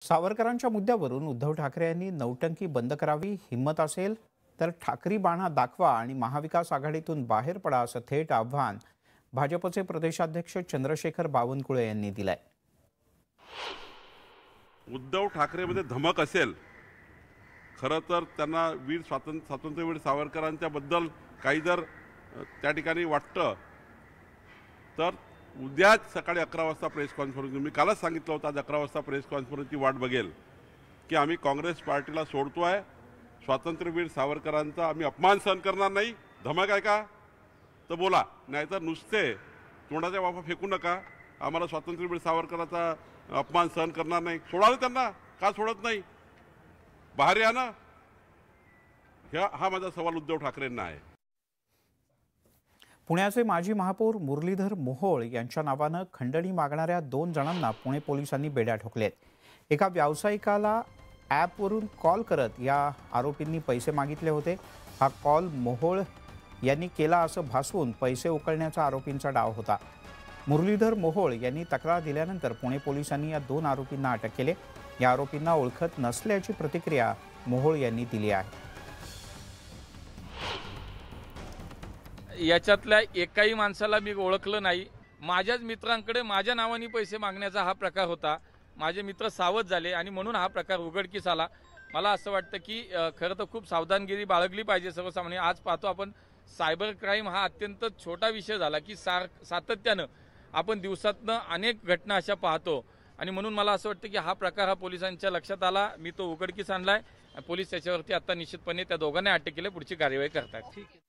सावरकरांच्या मुद्द्यावरून उद्धव ठाकरे यांनी नौटंकी बंद करावी, हिम्मत असेल तर ठाकरी बाणा दाखवा आणि महाविकास आघाडीतून बाहेर पडा असं थेट आव्हान भाजपचे प्रदेशाध्यक्ष चंद्रशेखर बावनकुळे यांनी दिलंय। उद्धव ठाकरेमध्ये धमक असेल, खरं तर त्यांना वीर स्वातंत्र्यवीर सावरकरांच्या बद्दल काही जर त्या ठिकाणी वाटतं तर उद्याच सकाळी 11 वाजता प्रेस कॉन्फरन्स, मी कालच सांगितलं होतं आज 11 वाजता प्रेस कॉन्फरन्सची वाट बघेल की आम्ही काँग्रेस पार्टीला सोडतोय, स्वातंत्र्यवीर सावरकरांचा आम्ही अपमान सहन करणार नाही। धमक आहे का तर बोला, नाहीतर नुसते तोंडाच्या वाफा फेकू नका। आम्हाला स्वातंत्र्यवीर सावरकरांचा अपमान सहन करणार नाही। सोडाल त्यांना, का सोडत नाही? बाहेर या ना। हा माझा सवाल उद्धव ठाकरेंना आहे। पुण्याचे माजी महापौर मुरलीधर मोहोळ यांच्या नावानं खंडणी मागणाऱ्या 2 जणांना पुणे पोलिसांनी बेड्या ठोकलेत। एका व्यावसायिकाला ॲपवरून कॉल करत या आरोपींनी पैसे मागितले होते। हा कॉल मोहोळ यांनी केला असं भासवून पैसे उकळण्याचा आरोपींचा डाव होता। मुरलीधर मोहोळ यांनी तक्रार दिल्यानंतर पुणे पोलिसांनी या 2 आरोपींना अटक केले। या आरोपींना ओळखत नसल्याची प्रतिक्रिया मोहोळ यांनी दिली आहे। याच्यातल्या एकाही माणसाला मी ओळखलं नाही। माझ्याच मित्रांकडे माझ्या नावाने पैसे मागण्याचा हा प्रकार होता। माझे मित्र सावध झाले आणि म्हणून हा प्रकार उघडकीस आला। मला असं वाटतं की खरं तर खूप सावधानगिरी बाळगली पाहिजे सर्वसामान्य। आज पाहतो आपण सायबर क्राईम हा अत्यंत छोटा विषय झाला की सातत्यानं आपण दिवसातनं अनेक घटना अशा पाहतो आणि म्हणून मला असं वाटतं की हा प्रकार हा पोलिसांच्या लक्षात आला, मी तो उघडकीस आणलाय। पोलीस त्याच्यावरती आता निश्चितपणे त्या दोघांना अटक केली, पुढची कार्यवाही करतात।